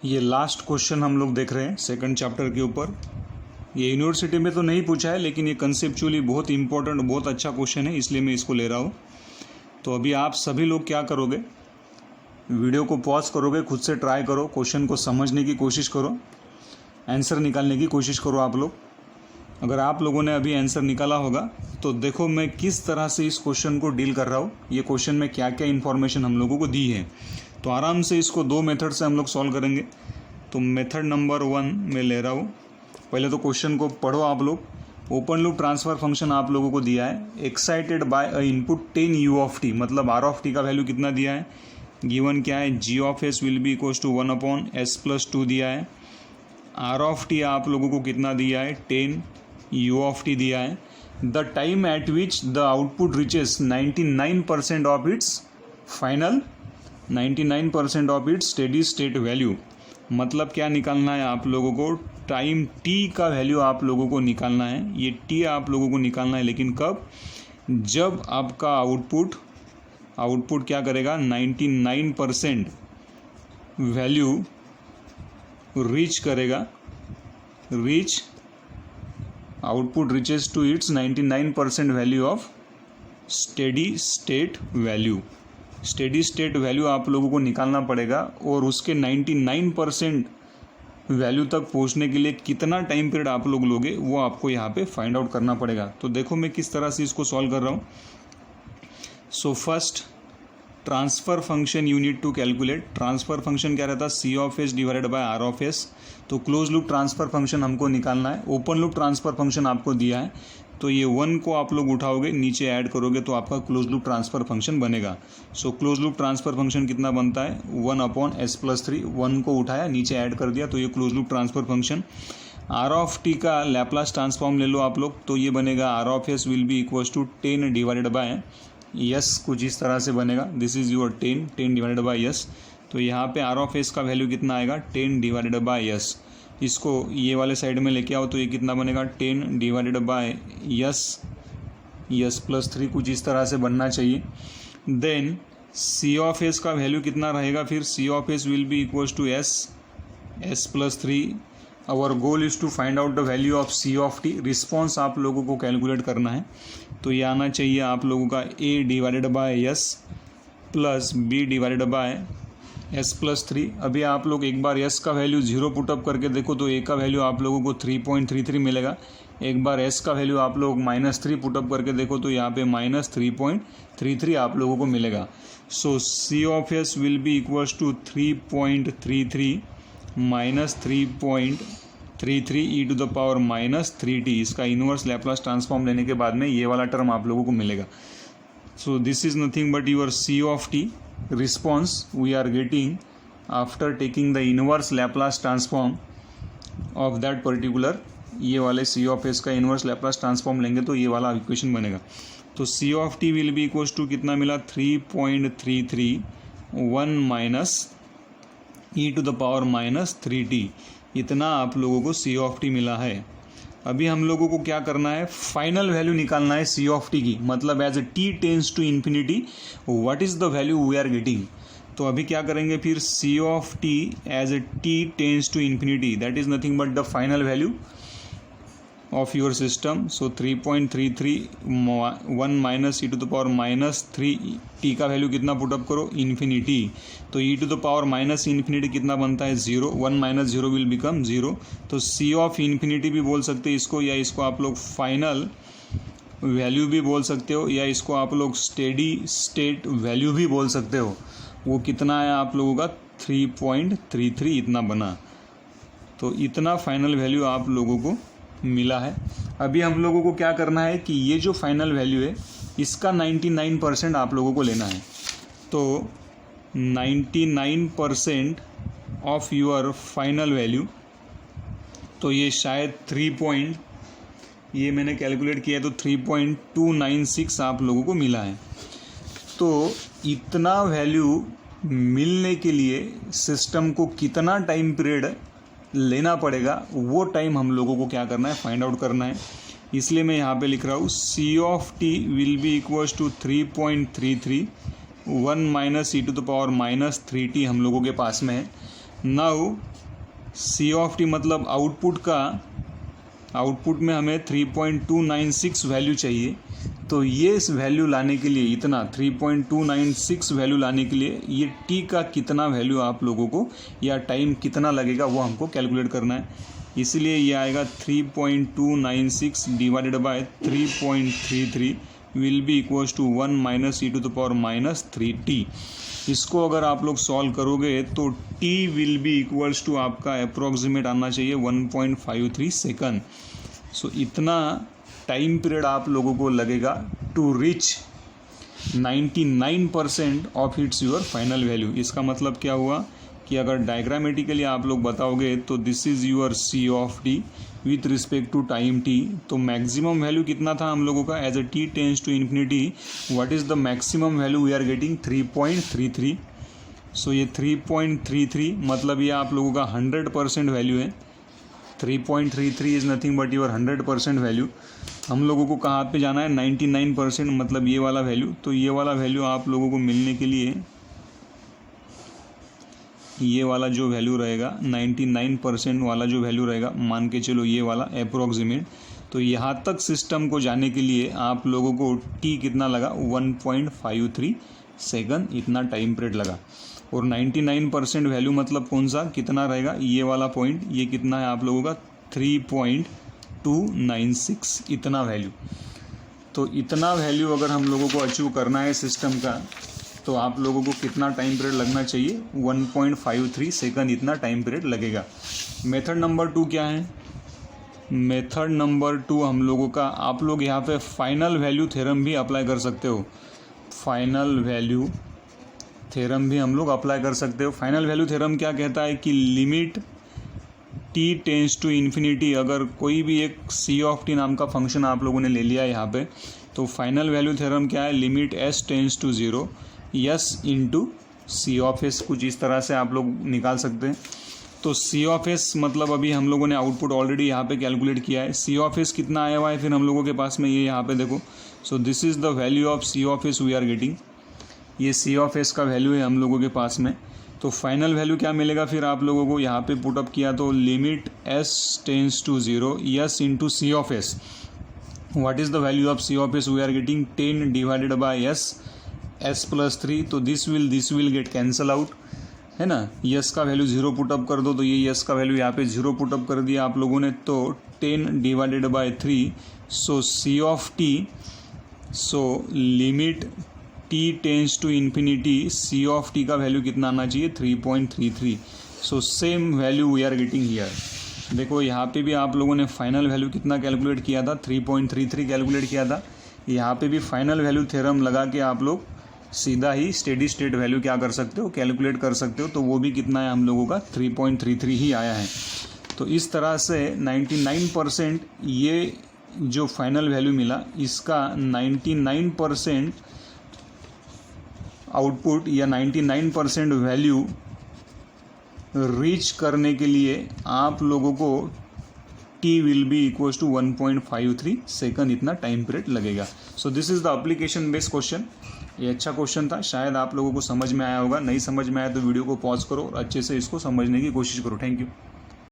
ये last question हम लोग देख रहे हैं सेकंड चैप्टर के ऊपर। ये यूनिवर्सिटी में तो नहीं पूछा है, लेकिन ये कंसेप्चुअली बहुत इंपॉर्टेंट, बहुत अच्छा क्वेश्चन है, इसलिए मैं इसको ले रहा हूँ। तो अभी आप सभी लोग क्या करोगे, वीडियो को पॉज करोगे, खुद से ट्राई करो, क्वेश्चन को समझने की कोशिश करो, आंसर निकालने की कोशिश करो आप लोग। अगर आप लोगों ने अभी आंसर निकाला होगा तो देखो मैं किस तरह से इस क्वेश्चन को डील कर रहा हूँ, ये क्वेश्चन में क्या क्या इन्फॉर्मेशन हम लोगों को दी है। तो आराम से इसको दो मेथड से हम लोग सॉल्व करेंगे। तो मेथड नंबर 1 मैं ले रहा हूँ। पहले तो क्वेश्चन को पढ़ो आप लोग। ओपन लूप ट्रांसफर फंक्शन आप लोगों को दिया है, excited by a input 10 u of t, मतलब r ऑफ टी का वैल्यू कितना दिया है, गिवन क्या है, g of s will be equals to 1/s+2 दिया है। r ऑफ टी आप लोगों को कितना दिया है, 10 u ऑफ टी दिया है। The time at which the output reaches 99% of its final 99% of its steady state value, मतलब क्या निकालना है आप लोगों को, टाइम t का वैल्यू आप लोगों को निकालना है। ये t आप लोगों को निकालना है, लेकिन कब, जब आपका आउटपुट क्या करेगा, 99% वैल्यू रीच करेगा, output reaches to its 99% value of steady state value. Steady state value आप लोगों को निकालना पड़ेगा, और उसके 99% वैल्यू तक पहुंचने के लिए कितना टाइम पीरियड आप लोग लोगे वो आपको यहाँ पे फाइंड आउट करना पड़ेगा। तो देखो मैं किस तरह से इसको सॉल्व कर रहा हूँ। So first transfer function you need to calculate. Transfer function क्या रहता है, c of s divided by r of s। तो क्लोज लूप ट्रांसफ़र फंक्शन हमको निकालना है। ओपन लूप ट्रांसफ़र फंक्शन आपको दिया है, तो ये 1 को आप लोग उठाओगे, नीचे ऐड करोगे तो आपका क्लोज लूप ट्रांसफ़र फंक्शन बनेगा। So close loop transfer function कितना बनता है, 1/s+3। 1 को उठाया, नीचे ऐड कर दिया, तो ये close loop transfer function. r of t का लैप्लास ट्रांसफॉर्म ले लो आप लोग, तो ये बनेगा r of s will be equals to 10 divided by s, कुछ इस तरह से बनेगा। This is your 10 divided by s. तो यहाँ पे r ऑफ s का वैल्यू कितना आएगा, 10 डिवाइडेड बाय यस। इसको ये वाले साइड में लेके आओ तो ये कितना बनेगा, 10 डिवाइडेड बाय यस+3, कुछ इस तरह से बनना चाहिए। देन c ऑफ s का वैल्यू कितना रहेगा, फिर c of s will be equals to s+3। Our goal is to find out the value of c of t। Response आप लोगों को कैलकुलेट करना है, तो ये आना चाहिए आप लोगों का a divided by s plus b divided by s+3। अभी आप लोग एक बार s का वैल्यू 0 पुटअप करके देखो तो a का वैल्यू आप लोगों को 3.33 मिलेगा। एक बार s का वैल्यू आप लोग -3 पुटअप करके देखो तो यहाँ पे -3.33 आप लोगों को मिलेगा। So c of s will be equals to 3.33 minus 3.33 e to the power -3t। इसका इनवर्स लैप्लास ट्रांसफॉर्म लेने के बाद में ये वाला टर्म आप लोगों को मिलेगा। सो this is nothing but your c of t response we are getting after taking the inverse Laplace transform of that particular, ये वाले c ऑफ s का इनवर्स लैप्लास ट्रांसफॉर्म लेंगे तो ये वाला इक्वेशन बनेगा। तो c of t will be equals to कितना मिला, 3.33 1 minus e to the power -3t। इतना आप लोगों को c ऑफ t मिला है। अभी हम लोगों को क्या करना है, फाइनल वैल्यू निकालना है c ऑफ t की, मतलब as t tends to infinity what is the value we are getting. तो अभी क्या करेंगे, फिर c of t as t tends to infinity, that is nothing but the final value of your system. So 3.33 1 minus e to the power -3t का value कितना put up करो, infinity. तो e to the power -minus infinity कितना बनता है, 0। 1 minus 0 will become 0। तो c of infinity भी बोल सकते हैं इसको, या इसको आप लोग फाइनल वैल्यू भी बोल सकते हो, या इसको आप लोग स्टेडी स्टेट वैल्यू भी बोल सकते हो। वो कितना है आप लोगों का, 3.33 इतना बना। तो इतना फाइनल वैल्यू आप लोगों को मिला है। अभी हम लोगों को क्या करना है कि ये जो फाइनल वैल्यू है इसका 99% आप लोगों को लेना है। तो 99% ऑफ योर फाइनल वैल्यू, तो ये शायद ये मैंने कैलकुलेट किया तो 3.296 आप लोगों को मिला है। तो इतना वैल्यू मिलने के लिए सिस्टम को कितना टाइम पीरियड लेना पड़ेगा, वो टाइम हम लोगों को क्या करना है, फाइंड आउट करना है। इसलिए मैं यहाँ पे लिख रहा हूँ c of t will be equals to 3.33 1 minus e to the power -3t हम लोगों के पास में है। नाउ सी ऑफ टी मतलब आउटपुट में हमें 3.296 वैल्यू चाहिए। तो ये इस वैल्यू लाने के लिए इतना 3.296 वैल्यू लाने के लिए ये टी का कितना वैल्यू आप लोगों को या टाइम कितना लगेगा वो हमको कैलकुलेट करना है। इसलिए ये आएगा 3.296 divided by 3.33 will be equals to 1 minus e to the power minus 3t। इसको अगर आप लोग सॉल्व करोगे तो t will be equals to आपका अप्रॉक्सीमेट आना चाहिए 1.53 सेकंड। सो इतना टाइम पीरियड आप लोगों को लगेगा to reach 99% of its your final value. इसका मतलब क्या हुआ कि अगर डायग्रामेटिकली आप लोग बताओगे तो this is your c of t with respect to time t. तो मैक्सिमम वैल्यू कितना था हम लोगों का as a t tends to infinity, what is the maximum value we are getting 3.33। So ये 3.33 मतलब ये आप लोगों का 100% वैल्यू है। 3.33 is nothing but your 100% value. हम लोगों को कहाँ पे जाना है 99% मतलब ये वाला वैल्यू। तो ये वाला वैल्यू आप लोगों को मिलने के लिए ये वाला जो वैल्यू रहेगा 99% वाला जो वैल्यू रहेगा, मान के चलो ये वाला अप्रोक्सीमेट। तो यहाँ तक सिस्टम को जाने के लिए आप लोगों को टी कितना लगा 1.53 सेकंड, इतना टाइम पीरियड लगा। और 99% वैल्यू मतलब कौन सा कितना रहेगा, ये वाला पॉइंट, ये कितना है आप लोगों का 3.296 इतना वैल्यू। तो इतना वैल्यू अगर हम लोगों को अचीव करना है सिस्टम का तो आप लोगों को कितना टाइम पीरियड लगना चाहिए 1.53 सेकंड इतना टाइम पीरियड लगेगा। मेथड नंबर 2 क्या है, मेथड नंबर 2 हम लोगों का, आप लोग यहाँ पे फाइनल वैल्यू थ्योरम भी अप्लाई कर सकते हो। फाइनल वैल्यू थ्योरम भी हम लोग अप्लाई कर सकते हो। फाइनल वैल्यू थ्योरम क्या कहता है कि limit t tends to infinity, अगर कोई भी एक सी ऑफ टी नाम का फंक्शन आप लोगों ने ले लिया यहाँ पे, तो फाइनल वैल्यू थ्योरम क्या है, limit s tends to 0 s into c of s, कुछ इस तरह से आप लोग निकाल सकते हैं। तो सी ऑफ एस मतलब अभी हम लोगों ने आउटपुट ऑलरेडी यहाँ पे कैलकुलेट किया है। सी ऑफ एस कितना आया हुआ है फिर हम लोगों के पास में, ये यहाँ पे देखो। So this is the value of c of s we are getting, ये सी ऑफ एस का वैल्यू है हम लोगों के पास में। तो फाइनल वैल्यू क्या मिलेगा फिर आप लोगों को, यहाँ पे पुटअप किया तो limit s tends to 0 s into c of s. What is the value of c of s, we are getting 10 divided by s, s plus 3। तो this will get cancel out, है ना। Yes का value 0 put up कर दो, तो ये yes का value यहाँ पे 0 पुटअप कर दिया आप लोगों ने, तो 10 divided by 3। So c of t, so limit t tends to infinity, c of t का वैल्यू कितना आना चाहिए 3.33। So same value we are getting here. देखो यहाँ पे भी आप लोगों ने फाइनल वैल्यू कितना कैलकुलेट किया था 3.33 कैलकुलेट किया था। यहाँ पे भी फाइनल वैल्यू थ्योरम लगा के आप लोग सीधा ही स्टेडी स्टेट वैल्यू क्या कर सकते हो, कैलकुलेट कर सकते हो। तो वो भी कितना है हम लोगों का 3.33 ही आया है। तो इस तरह से 99% ये जो फाइनल वैल्यू मिला इसका 99% आउटपुट या 99% वैल्यू रीच करने के लिए आप लोगों को t will be equals to 1.53 second इतना टाइम पीरियड लगेगा। So this is the application based question. ये अच्छा क्वेश्चन था, शायद आप लोगों को समझ में आया होगा। नहीं समझ में आया तो वीडियो को पॉज करो और अच्छे से इसको समझने की कोशिश करो। Thank you.